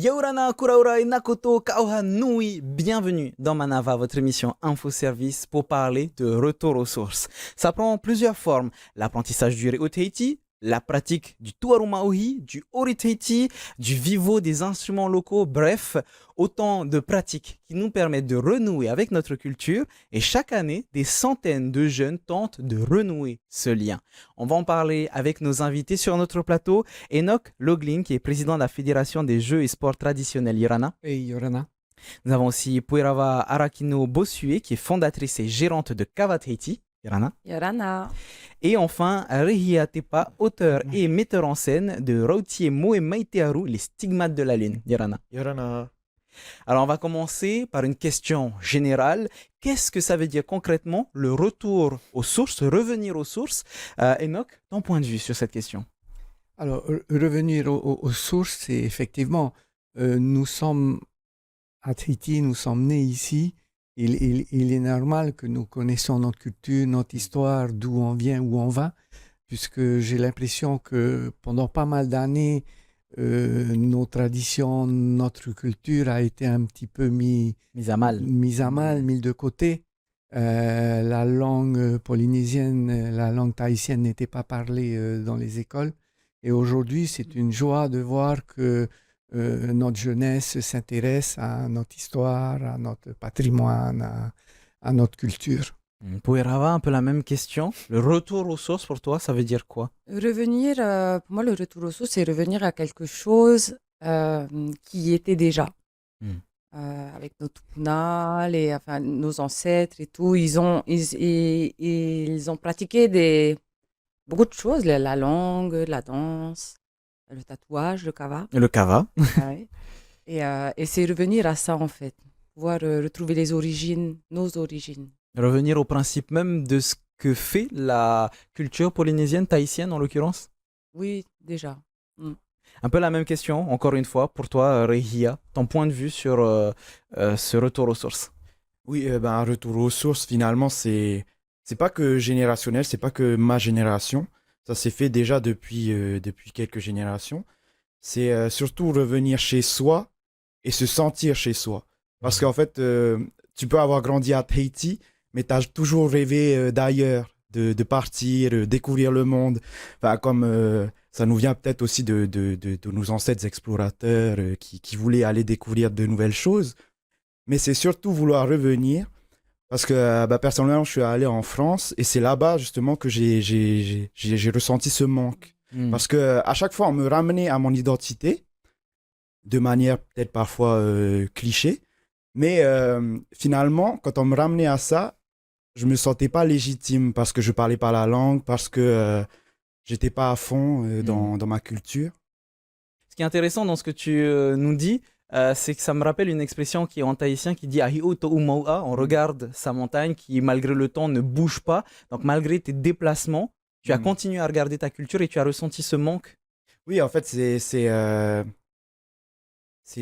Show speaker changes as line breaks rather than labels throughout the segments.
Yaurana, Kuraura et Nakoto, Kaoha Nui, bienvenue dans Manava, votre émission Info-Service pour parler de retour aux sources. Ça prend plusieurs formes, l'apprentissage du Reoteiti, la pratique du Tuaru Maohi, du Oriteiti, du vivo des instruments locaux, bref, autant de pratiques qui nous permettent de renouer avec notre culture et chaque année, des centaines de jeunes tentent de renouer ce lien. On va en parler avec nos invités sur notre plateau. Enoch Loglin, qui est président de la Fédération des Jeux et Sports Traditionnels Yorana.
Et Yorana.
Nous avons aussi Puerava Arakino Bossuet, qui est fondatrice et gérante de Kavateiti. Yorana.
Yorana.
Et enfin, Rehia Tepa, auteur et metteur en scène de Rautier Moe Maitearu, Les Stigmates de la Lune. Yorana.
Yorana.
Alors, on va commencer par une question générale. Qu'est-ce que ça veut dire concrètement le retour aux sources, revenir aux sources? Enoch, ton point de vue sur cette question?
Alors, revenir aux sources, c'est effectivement, nous sommes à Tahiti, nous sommes nés ici. Il est normal que nous connaissions notre culture, notre histoire, d'où on vient, où on va, puisque j'ai l'impression que pendant pas mal d'années, nos traditions, notre culture a été un petit peu mise à mal, mise de côté. La langue polynésienne, la langue tahitienne n'était pas parlée dans les écoles. Et aujourd'hui, c'est une joie de voir que notre jeunesse s'intéresse à notre histoire, à notre patrimoine, à notre culture.
Pouerava, un peu la même question. Le retour aux sources, pour toi, ça veut dire quoi?
Revenir, pour moi, le retour aux sources, c'est revenir à quelque chose qui était déjà. Avec nos tupuna, nos ancêtres et tout, ils ont pratiqué beaucoup de choses, la langue, la danse, le tatouage, le kava.
Le kava.
Ouais. Et c'est revenir à ça, en fait. Pouvoir retrouver les origines, nos origines.
Revenir au principe même de ce que fait la culture polynésienne, tahitienne en l'occurrence?
Oui, déjà.
Un peu la même question, encore une fois, pour toi, Rehia, ton point de vue sur ce retour aux sources.
Oui, un retour aux sources, finalement, c'est pas que générationnel, c'est pas que ma génération. Ça s'est fait déjà depuis quelques générations. C'est surtout revenir chez soi et se sentir chez soi. Parce qu'en fait, tu peux avoir grandi à Tahiti, mais tu as toujours rêvé d'ailleurs, de partir, découvrir le monde. Enfin, comme ça nous vient peut-être aussi de nos ancêtres explorateurs qui voulaient aller découvrir de nouvelles choses. Mais c'est surtout vouloir revenir. Parce que personnellement, je suis allé en France et c'est là-bas justement que j'ai ressenti ce manque. Parce que à chaque fois, on me ramenait à mon identité, de manière peut-être parfois cliché. Mais finalement, quand on me ramenait à ça, je me sentais pas légitime parce que je parlais pas la langue, parce que j'étais pas à fond dans ma culture.
Ce qui est intéressant dans ce que tu nous dis, c'est que ça me rappelle une expression qui est en tahitien qui dit Ahi'o to umaua, on regarde sa montagne qui malgré le temps ne bouge pas. Donc malgré tes déplacements, tu as continué à regarder ta culture et tu as ressenti ce manque.
Oui, en fait, c'est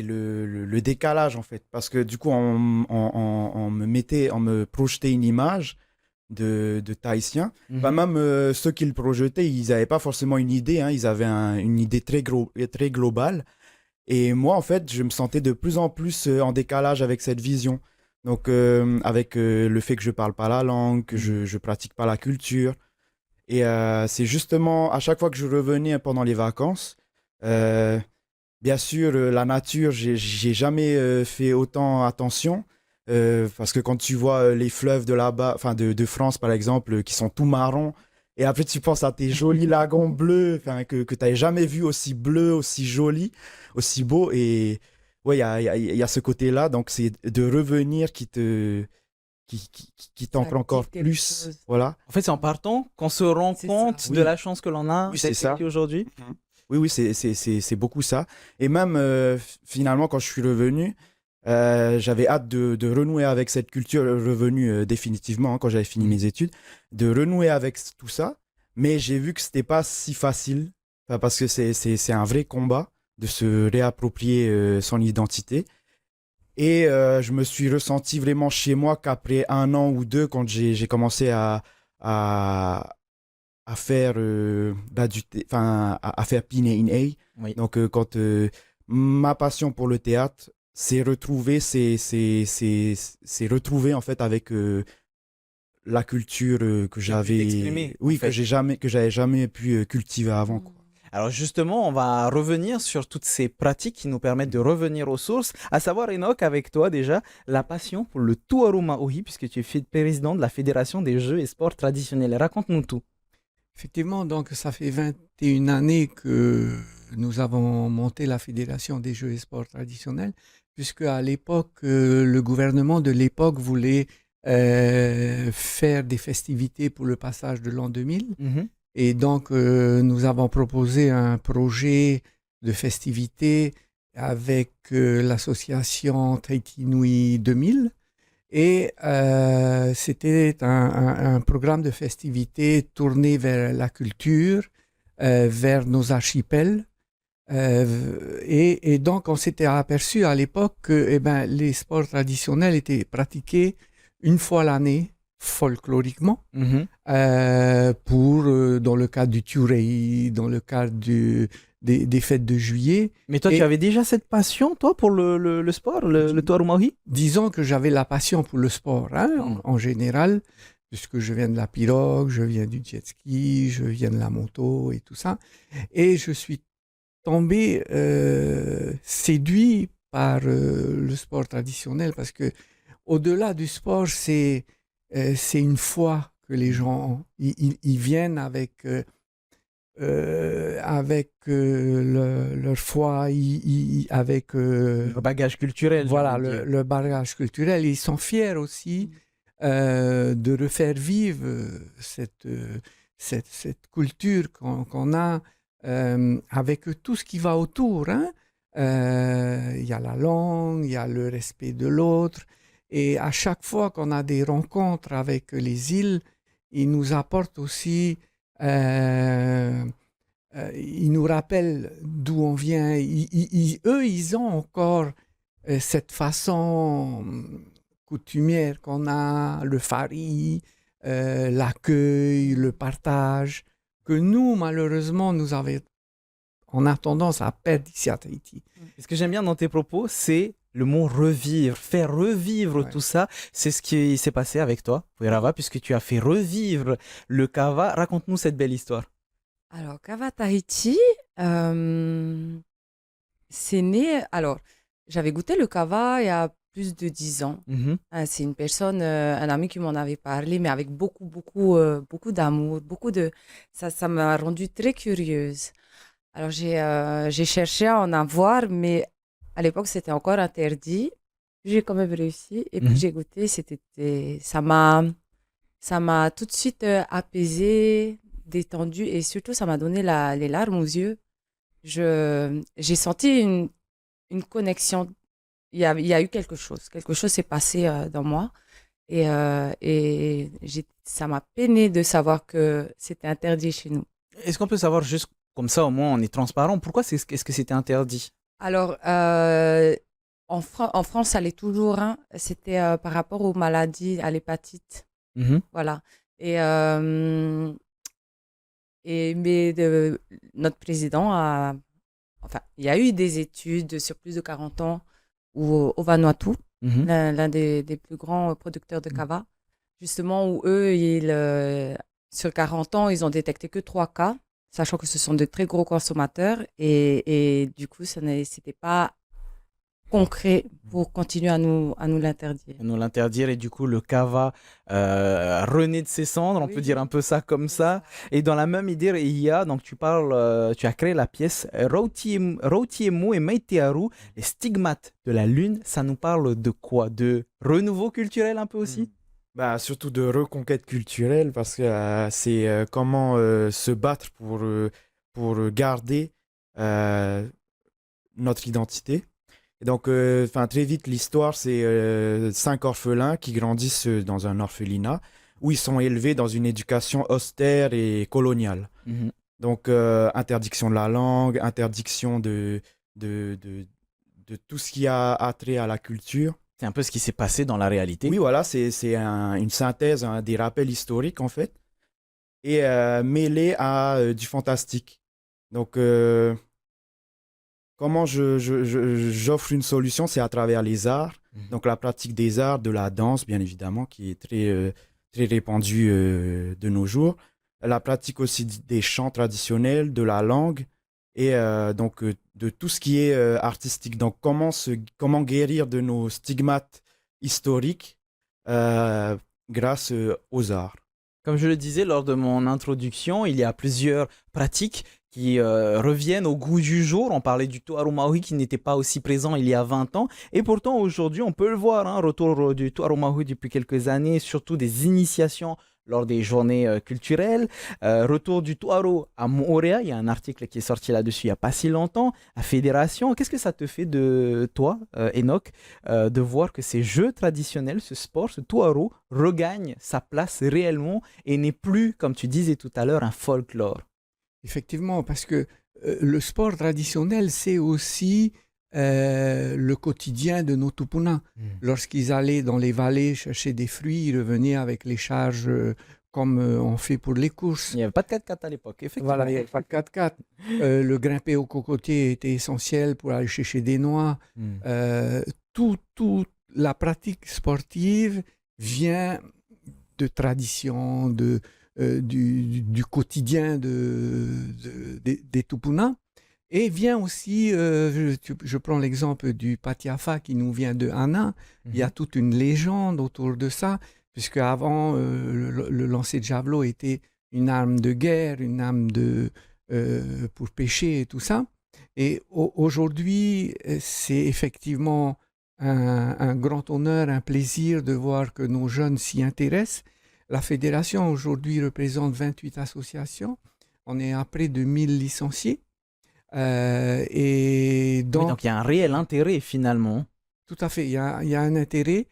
le décalage en fait, parce que du coup on me projetait une image de Tahitiens. Même ceux qui le projetaient, ils n'avaient pas forcément une idée, hein, ils avaient une idée très globale. Et moi, en fait, je me sentais de plus en plus en décalage avec cette vision. Donc, avec le fait que je parle pas la langue, que je pratique pas la culture. Et c'est justement à chaque fois que je revenais pendant les vacances, bien sûr, la nature, j'ai jamais fait autant attention. Parce que quand tu vois les fleuves de là-bas, enfin de France par exemple, qui sont tout marrons, et après tu penses à tes jolis lagons bleus, que tu n'avais jamais vu aussi bleus, aussi jolis, aussi beaux. Et ouais, il y a ce côté-là, donc c'est de revenir qui t'en prend encore plus. Voilà.
En fait, c'est en partant qu'on se rend compte de la chance que l'on a d'être aujourd'hui.
Oui, c'est beaucoup ça. Et même finalement, quand je suis revenu, j'avais hâte de renouer avec cette culture, revenu définitivement quand j'avais fini mes études, de renouer avec tout ça. Mais j'ai vu que c'était pas si facile, parce que c'est un vrai combat de se réapproprier son identité. Et je me suis ressenti vraiment chez moi qu'après 1 an ou 2, quand j'ai commencé à faire à faire Pine in A.
Oui.
Donc quand ma passion pour le théâtre s'est retrouvée, retrouvé en fait avec la culture que
t'exprimer,
oui,
en fait.
que j'avais jamais pu cultiver avant, quoi.
Alors justement, on va revenir sur toutes ces pratiques qui nous permettent de revenir aux sources, à savoir Enoch, avec toi déjà, la passion pour le Tuaru Maohi, puisque tu es président de la Fédération des Jeux et Sports Traditionnels. Raconte-nous tout.
Effectivement, donc ça fait 21 années que nous avons monté la Fédération des Jeux et Sports Traditionnels, puisque à l'époque, le gouvernement de l'époque voulait faire des festivités pour le passage de l'an 2000. Et donc, nous avons proposé un projet de festivités avec l'association Tahiti Nui 2000. Et c'était un programme de festivités tourné vers la culture, vers nos archipels. Et donc, on s'était aperçu à l'époque que les sports traditionnels étaient pratiqués une fois l'année, folkloriquement, dans le cadre du Turei, dans le cadre des fêtes de juillet.
Mais toi, tu avais déjà cette passion, toi, pour le sport, le Tuaru Maohi?
Disons que j'avais la passion pour le sport, en général, puisque je viens de la pirogue, je viens du jet ski, je viens de la moto et tout ça. Et je suis tombé séduit par le sport traditionnel, parce que au-delà du sport, c'est une foi que les gens ils viennent avec leur foi, avec
Le bagage culturel.
voilà, le bagage culturel. Ils sont fiers aussi de refaire vivre cette culture qu'on a avec tout ce qui va autour. Il y a la langue, il y a le respect de l'autre. Et à chaque fois qu'on a des rencontres avec les îles, ils nous apportent aussi, ils nous rappellent d'où on vient. Eux, ils ont encore cette façon coutumière qu'on a, le fari, l'accueil, le partage, que nous, malheureusement, on a tendance à perdre ici à Tahiti.
Ce que j'aime bien dans tes propos, c'est le mot revivre, faire revivre tout ça. C'est ce qui s'est passé avec toi, Puerava, puisque tu as fait revivre le kava. Raconte-nous cette belle histoire.
Alors, Kava Tahiti, c'est né. Alors, j'avais goûté le kava il y a plus de 10 ans. C'est une personne, un ami qui m'en avait parlé, mais avec beaucoup, beaucoup, beaucoup d'amour, Ça m'a rendue très curieuse. Alors, j'ai cherché à en avoir, mais à l'époque, c'était encore interdit. J'ai quand même réussi. Et puis, j'ai goûté. Ça m'a tout de suite apaisée, détendue. Et surtout, ça m'a donné les larmes aux yeux. J'ai senti une connexion. Il y a eu quelque chose. Quelque chose s'est passé dans moi. Et ça m'a peiné de savoir que c'était interdit chez nous.
Est-ce qu'on peut savoir juste comme ça, au moins, on est transparent. Pourquoi est-ce que c'était interdit?
Alors, en France, ça l'est toujours. C'était par rapport aux maladies, à l'hépatite. Voilà. Mais notre président enfin, il y a eu des études sur plus de 40 ans au Vanuatu, l'un des plus grands producteurs de kava, justement, où eux, sur 40 ans, ils ont détecté que 3 cas, sachant que ce sont de très gros consommateurs. Et du coup, c'était pas concret pour continuer à nous l'interdire.
À nous l'interdire, et du coup, le kava renaît de ses cendres, on peut dire un peu ça comme ça. Et dans la même idée, il y a, donc tu as créé la pièce Rautiemu et Meitearu, les stigmates de la lune. Ça nous parle de quoi? De renouveau culturel un peu aussi?
Surtout de reconquête culturelle, parce que c'est comment se battre pour garder notre identité. Et donc, très vite, l'histoire, c'est 5 orphelins qui grandissent dans un orphelinat où ils sont élevés dans une éducation austère et coloniale. Donc, interdiction de la langue, interdiction de tout ce qui a trait à la culture.
C'est un peu ce qui s'est passé dans la réalité.
Oui, voilà, c'est une synthèse, des rappels historiques, en fait, et mêlé à du fantastique. Donc, comment j'offre une solution, c'est à travers les arts. Donc la pratique des arts, de la danse, bien évidemment, qui est très répandue de nos jours. La pratique aussi des chants traditionnels, de la langue et donc de tout ce qui est artistique. Donc comment guérir de nos stigmates historiques grâce aux arts.
Comme je le disais lors de mon introduction, il y a plusieurs pratiques qui reviennent au goût du jour. On parlait du Tuaru Maui qui n'était pas aussi présent il y a 20 ans. Et pourtant, aujourd'hui, on peut le voir, hein, retour du Tuaru Maui depuis quelques années, surtout des initiations lors des journées culturelles. Retour du Tuaru à Moorea, il y a un article qui est sorti là-dessus il n'y a pas si longtemps, à Fédération. Qu'est-ce que ça te fait de toi, Enoch, de voir que ces jeux traditionnels, ce sport, ce Tuaru, regagne sa place réellement et n'est plus, comme tu disais tout à l'heure, un folklore?
Effectivement, parce que le sport traditionnel, c'est aussi le quotidien de nos Tupuna. Lorsqu'ils allaient dans les vallées chercher des fruits, ils revenaient avec les charges comme on fait pour les courses.
Il n'y avait pas de 4x4 à l'époque, effectivement.
Voilà, il n'y avait pas de 4x4. Le grimper au cocotier était essentiel pour aller chercher des noix. Toute la pratique sportive vient de tradition, du quotidien des Tupuna. Et vient aussi, je prends l'exemple du Patiafa qui nous vient de Anna. Il y a toute une légende autour de ça, puisque avant le lancer de javelot était une arme de guerre, une arme pour pêcher et tout ça. Et aujourd'hui, c'est effectivement un grand honneur, un plaisir de voir que nos jeunes s'y intéressent. La fédération aujourd'hui représente 28 associations. On est à près de 1000 licenciés.
Oui, donc il y a un réel intérêt finalement.
Tout à fait, il y a un intérêt.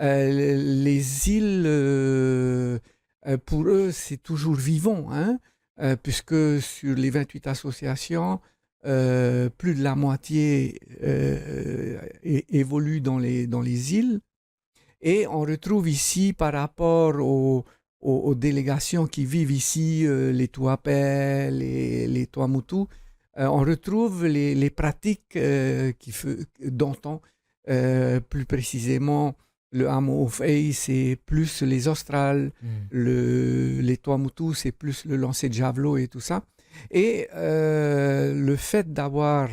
Les îles, pour eux, c'est toujours vivant, hein, puisque sur les 28 associations, plus de la moitié évolue dans les îles. Et on retrouve ici, par rapport aux délégations qui vivent ici, les Tuapè, les Tuamotu, on retrouve les pratiques d'antan. Plus précisément, le Amo Ofei, c'est plus les Australes, les Tuamotu, c'est plus le lancer de javelot et tout ça. Et le fait d'avoir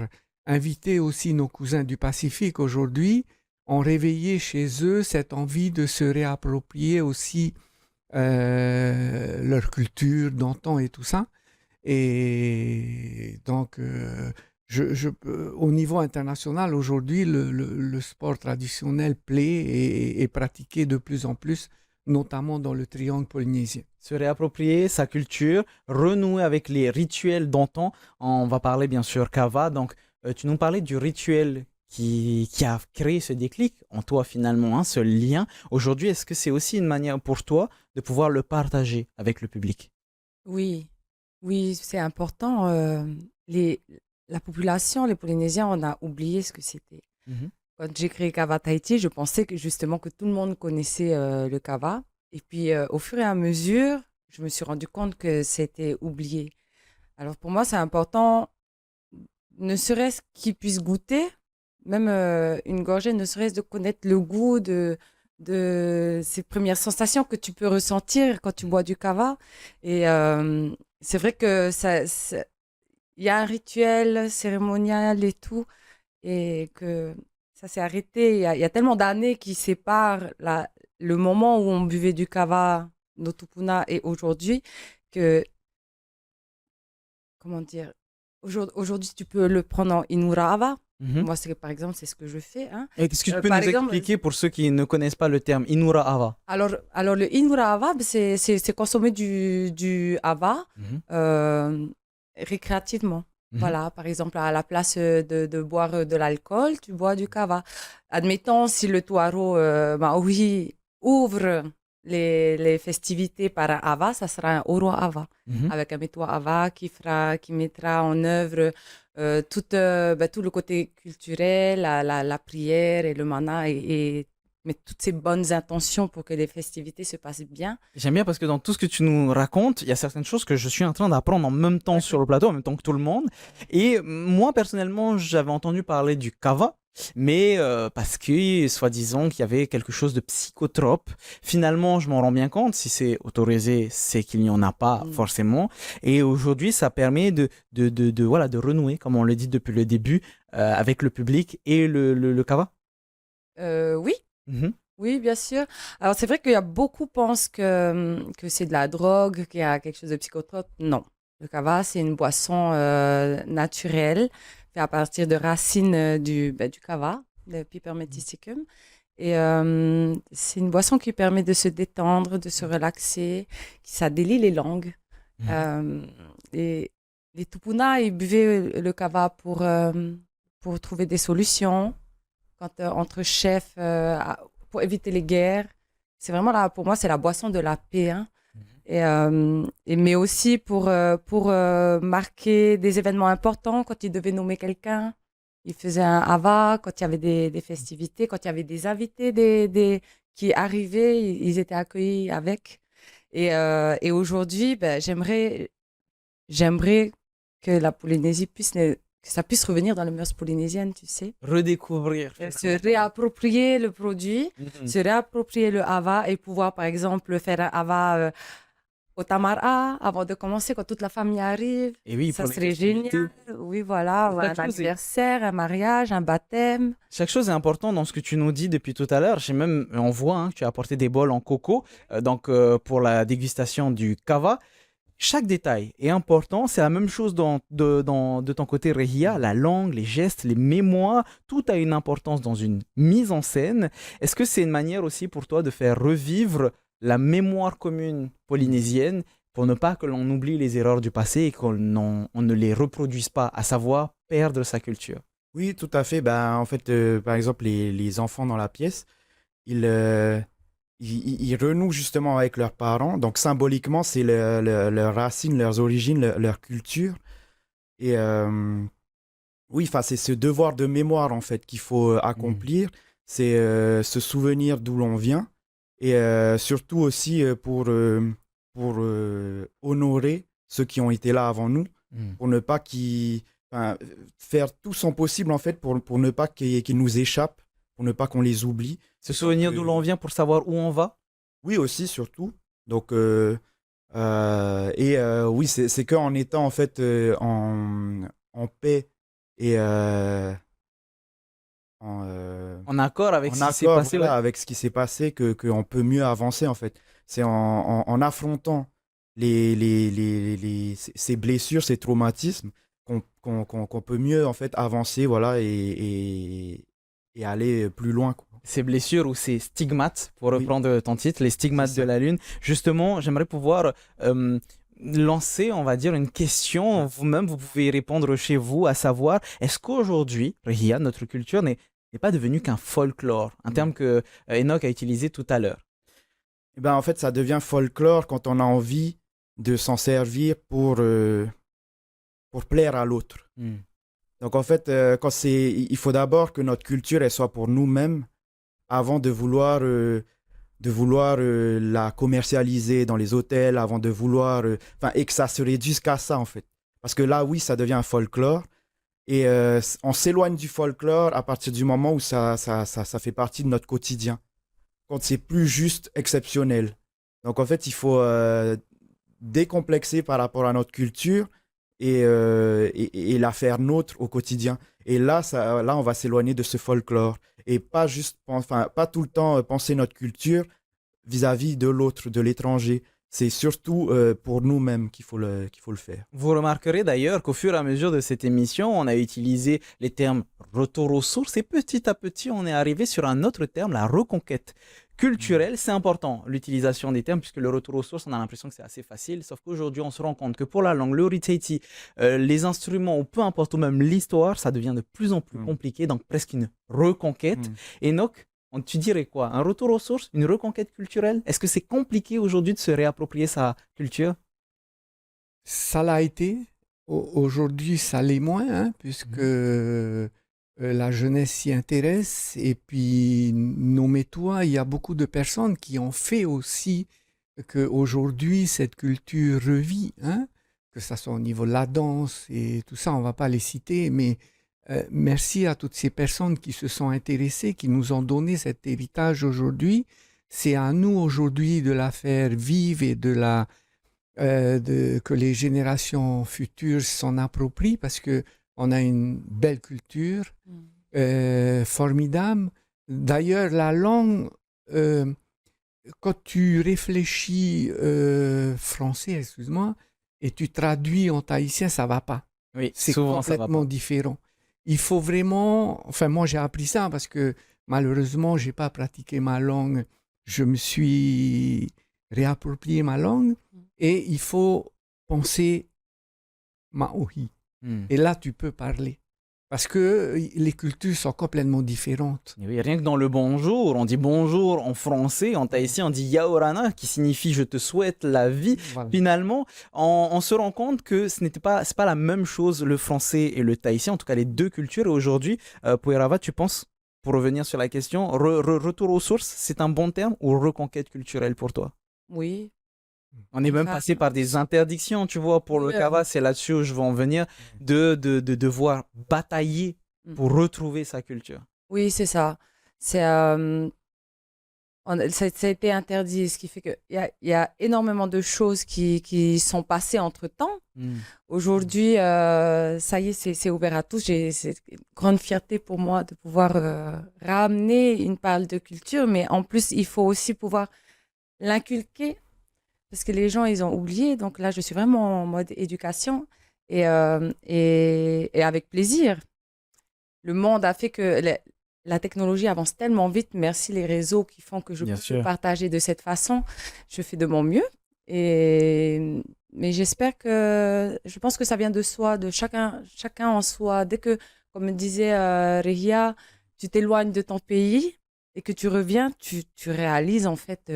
invité aussi nos cousins du Pacifique aujourd'hui, ont réveillé chez eux cette envie de se réapproprier aussi leur culture d'antan et tout ça. Et donc, au niveau international, aujourd'hui, le sport traditionnel plaît et est pratiqué de plus en plus, notamment dans le triangle polynésien.
Se réapproprier sa culture, renouer avec les rituels d'antan. On va parler bien sûr Kava. Donc, tu nous parlais du rituel qui a créé ce déclic en toi finalement, hein, ce lien. Aujourd'hui, est-ce que c'est aussi une manière pour toi de pouvoir le partager avec le public?
Oui, oui, c'est important. La population, les Polynésiens, on a oublié ce que c'était. Quand j'ai créé Kava Tahiti, je pensais que justement que tout le monde connaissait le Kava. Et puis, au fur et à mesure, je me suis rendu compte que c'était oublié. Alors, pour moi, c'est important, ne serait-ce qu'ils puissent goûter, même une gorgée, ne serait-ce de connaître le goût de ces premières sensations que tu peux ressentir quand tu bois du Kava. Et c'est vrai que il y a un rituel cérémonial et tout, et que ça s'est arrêté. Il y a tellement d'années qui séparent le moment où on buvait du Kava, no Tupuna, et aujourd'hui, que, comment dire, aujourd'hui, tu peux le prendre en Inura Ava. Moi, par exemple, c'est ce que je fais. Hein.
Est-ce que tu peux nous expliquer pour ceux qui ne connaissent pas le terme Inura Ava?
Alors le Inura Ava, c'est consommer du Ava récréativement. Voilà, par exemple, à la place de boire de l'alcool, tu bois du Kava. Admettons, si le Tuaru Maui ouvre les festivités par Ava, ça sera un Oro Ava, avec un métois Ava qui mettra en œuvre tout le côté culturel, la prière et le mana et mettre toutes ces bonnes intentions pour que les festivités se passent bien.
J'aime bien parce que dans tout ce que tu nous racontes, il y a certaines choses que je suis en train d'apprendre en même temps sur le plateau, en même temps que tout le monde. Et moi, personnellement, j'avais entendu parler du kava, mais parce que, soi-disant, qu'il y avait quelque chose de psychotrope. Finalement, je m'en rends bien compte. Si c'est autorisé, c'est qu'il n'y en a pas forcément. Et aujourd'hui, ça permet voilà, de renouer, comme on le dit depuis le début, avec le public et le kava.
Oui. Oui, bien sûr. Alors, c'est vrai qu'il y a beaucoup pensent que c'est de la drogue, qu'il y a quelque chose de psychotrope. Non. Le kava, c'est une boisson naturelle, fait à partir de racines du kava, le Pipermetisticum. Et c'est une boisson qui permet de se détendre, de se relaxer, ça délie les langues. Et les Tupuna, ils buvaient le kava pour trouver des solutions. Entre chefs, pour éviter les guerres. C'est vraiment là, pour moi, c'est la boisson de la paix. Hein. Mais aussi pour marquer des événements importants, quand ils devaient nommer quelqu'un. Ils faisaient un hava, quand il y avait des festivités, quand il y avait des invités qui arrivaient, ils étaient accueillis avec. Et aujourd'hui, j'aimerais que la Polynésie que ça puisse revenir dans les mœurs polynésiennes, tu sais.
Redécouvrir.
Se réapproprier le produit, se réapproprier le hava et pouvoir, par exemple, faire un hava au Tamara avant de commencer, quand toute la famille arrive.
Et oui,
ça serait génial. Oui, voilà, un anniversaire, un mariage, un baptême.
Chaque chose est importante dans ce que tu nous dis depuis tout à l'heure. On voit que tu as apporté des bols en coco pour la dégustation du kava. Chaque détail est important. C'est la même chose de ton côté, Rehia. La langue, les gestes, les mémoires, tout a une importance dans une mise en scène. Est-ce que c'est une manière aussi pour toi de faire revivre la mémoire commune polynésienne pour ne pas que l'on oublie les erreurs du passé et qu'on ne les reproduise pas, à savoir perdre sa culture?
Oui, tout à fait. En fait, par exemple, les enfants dans la pièce, ils renouent justement avec leurs parents. Donc, symboliquement, c'est leurs racines, leurs origines, leur culture. Et oui, c'est ce devoir de mémoire, en fait, qu'il faut accomplir. C'est se souvenir d'où l'on vient. Et surtout aussi pour honorer ceux qui ont été là avant nous, pour ne pas faire tout son possible, en fait, pour ne pas qu'ils nous échappent, pour ne pas qu'on les oublie.
Se souvenir d'où l'on vient pour savoir où on va?
Oui, aussi, surtout. Donc, oui, c'est qu'en étant, en fait, en paix et
en accord avec ce qui s'est passé.
Voilà, avec ce qui s'est passé, qu'on peut mieux avancer, en fait. C'est en affrontant ces blessures, ces traumatismes, qu'on peut mieux, en fait, avancer, voilà, et aller plus loin, quoi.
Ces blessures ou ces stigmates, pour reprendre ton titre, les stigmates de la Lune. Justement, j'aimerais pouvoir lancer, on va dire, une question. Vous-même, vous pouvez répondre chez vous, à savoir, est-ce qu'aujourd'hui, Rehia, notre culture n'est pas devenue qu'un folklore, un terme que Enoch a utilisé tout à l'heure?
En fait, ça devient folklore quand on a envie de s'en servir pour plaire à l'autre. Donc, en fait, il faut d'abord que notre culture elle soit pour nous-mêmes avant de vouloir la commercialiser dans les hôtels, avant de vouloir... et que ça se réduise qu'à ça, en fait. Parce que là, oui, ça devient un folklore. Et on s'éloigne du folklore à partir du moment où ça fait partie de notre quotidien. Quand c'est plus juste exceptionnel. Donc, en fait, il faut décomplexer par rapport à notre culture et la faire nôtre au quotidien. Et là, on va s'éloigner de ce folklore. Et pas tout le temps penser notre culture vis-à-vis de l'autre, de l'étranger. C'est surtout pour nous-mêmes qu'il faut le faire.
Vous remarquerez d'ailleurs qu'au fur et à mesure de cette émission, on a utilisé les termes retour aux sources et petit à petit, on est arrivé sur un autre terme, la reconquête culturelle. C'est important, l'utilisation des termes, puisque le retour aux sources, on a l'impression que c'est assez facile. Sauf qu'aujourd'hui, on se rend compte que pour la langue, le Ritaiti, les instruments ou peu importe, ou même l'histoire, ça devient de plus en plus compliqué, donc presque une reconquête. Enoch, tu dirais quoi? Un retour aux sources? Une reconquête culturelle? Est-ce que c'est compliqué aujourd'hui de se réapproprier sa culture?
Ça l'a été. Aujourd'hui, ça l'est moins, puisque la jeunesse s'y intéresse. Et puis, nommez-toi, il y a beaucoup de personnes qui ont fait aussi qu'aujourd'hui, cette culture revit, hein, que ça soit au niveau de la danse et tout ça, on ne va pas les citer, mais merci à toutes ces personnes qui se sont intéressées, qui nous ont donné cet héritage aujourd'hui. C'est à nous aujourd'hui de la faire vivre et que les générations futures s'en approprient parce qu'on a une belle culture, formidable. D'ailleurs, la langue, quand tu réfléchis français, excuse-moi, et tu traduis en tahitien, ça ne va pas.
Oui,
c'est
souvent,
complètement différent. Il faut vraiment... Enfin, moi, j'ai appris ça parce que malheureusement, je n'ai pas pratiqué ma langue. Je me suis réapproprié ma langue et il faut penser maohi. Et là, tu peux parler. Parce que les cultures sont complètement différentes.
Oui, rien que dans le bonjour, on dit bonjour en français, en tahitien on dit yaorana, qui signifie je te souhaite la vie. Voilà. Finalement, on se rend compte que c'est pas la même chose le français et le tahitien, en tout cas les deux cultures. Et aujourd'hui, Pouerava, tu penses, pour revenir sur la question, retour aux sources, c'est un bon terme ou reconquête culturelle pour toi?
Oui.
On est même passé par des interdictions, tu vois, pour le Kava, c'est là-dessus où je veux en venir, de devoir batailler pour retrouver sa culture.
Oui, c'est ça. Ça a été interdit, ce qui fait qu'il y a énormément de choses qui sont passées entre-temps. Aujourd'hui, ça y est, c'est ouvert à tous. C'est une grande fierté pour moi de pouvoir ramener une part de culture, mais en plus, il faut aussi pouvoir l'inculquer. Parce que les gens, ils ont oublié. Donc là, je suis vraiment en mode éducation et avec plaisir. Le monde a fait que la technologie avance tellement vite. Merci les réseaux qui font que je peux partager de cette façon. Je fais de mon mieux. Mais je pense que ça vient de soi, de chacun en soi. Dès que, comme disait Rehia, tu t'éloignes de ton pays et que tu reviens, tu réalises en fait...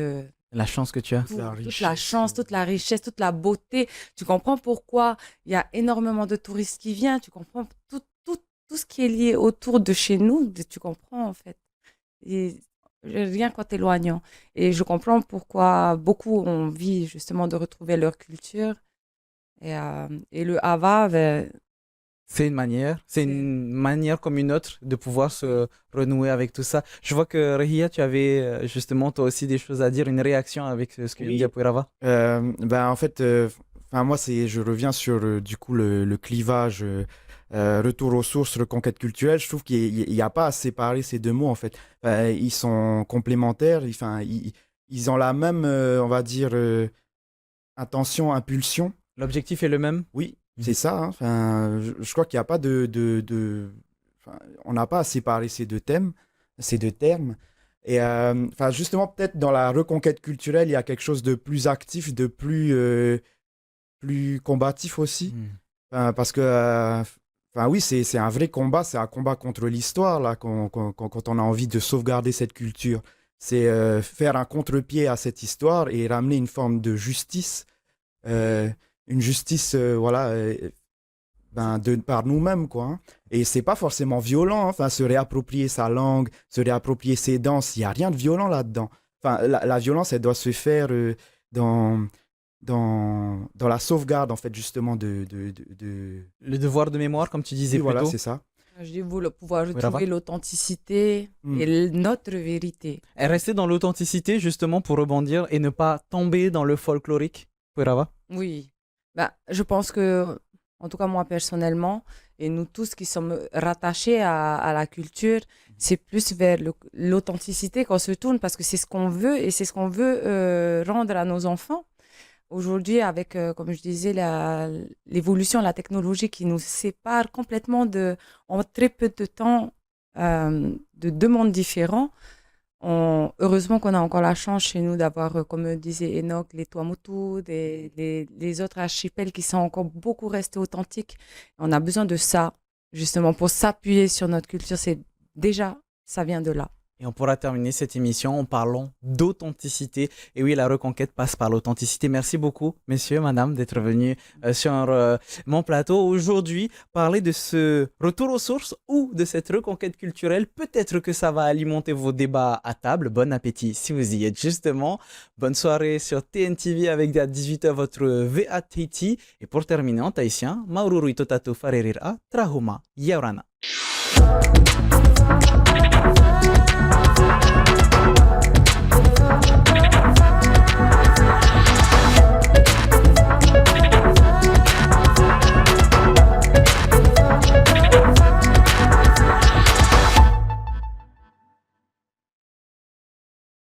la chance que tu as.
Toute la chance, toute la richesse, toute la beauté. Tu comprends pourquoi il y a énormément de touristes qui viennent. Tu comprends tout ce qui est lié autour de chez nous. Tu comprends, en fait. Et rien qu'en t'éloignant. Et je comprends pourquoi beaucoup ont envie, justement, de retrouver leur culture. Et le Hava...
c'est une manière comme une autre de pouvoir se renouer avec tout ça. Je vois que Rehia, tu avais justement toi aussi des choses à dire, une réaction avec ce que vient de dire Pouerava.
En fait, moi, je reviens sur du coup le clivage retour aux sources, reconquête culturelle. Je trouve qu'il n'y a pas à séparer ces deux mots en fait. Ils sont complémentaires. Ils ont la même, on va dire, intention, impulsion.
L'objectif est le même.
Oui. C'est ça, hein. Je crois qu'il n'y a pas on n'a pas à séparer ces deux termes. Et justement, peut-être dans la reconquête culturelle, il y a quelque chose de plus actif, de plus combatif aussi. Parce que, oui, c'est un vrai combat, c'est un combat contre l'histoire, là, quand on a envie de sauvegarder cette culture. C'est faire un contre-pied à cette histoire et ramener une forme de justice. Une justice par nous-mêmes quoi, hein. Et c'est pas forcément violent, hein. Se réapproprier sa langue, se réapproprier ses danses, il y a rien de violent là-dedans. La violence elle doit se faire dans la sauvegarde en fait justement de
le devoir de mémoire comme tu disais plus
voilà
tôt.
C'est ça.
Je dis pouvoir retrouver l'authenticité et notre vérité.
Et rester dans l'authenticité justement pour rebondir et ne pas tomber dans le folklorique. Pouerava.
Oui. Je pense que, en tout cas moi personnellement, et nous tous qui sommes rattachés à la culture, c'est plus vers l'authenticité qu'on se tourne parce que c'est ce qu'on veut et c'est ce qu'on veut rendre à nos enfants. Aujourd'hui, avec, comme je disais, l'évolution, la technologie qui nous sépare complètement en très peu de temps de deux mondes différents, heureusement qu'on a encore la chance chez nous d'avoir, comme disait Enoch, les Tuamotu, les autres archipels qui sont encore beaucoup restés authentiques. On a besoin de ça, justement, pour s'appuyer sur notre culture. Ça vient de là.
Et on pourra terminer cette émission en parlant d'authenticité. Et oui, la reconquête passe par l'authenticité. Merci beaucoup, messieurs, madame, d'être venus sur mon plateau aujourd'hui, parler de ce retour aux sources ou de cette reconquête culturelle. Peut-être que ça va alimenter vos débats à table. Bon appétit si vous y êtes justement. Bonne soirée sur TNTV avec à 18h votre VA Tahiti. Et pour terminer en tahitien, Maururu Itotato Farerira Trahuma Yaurana.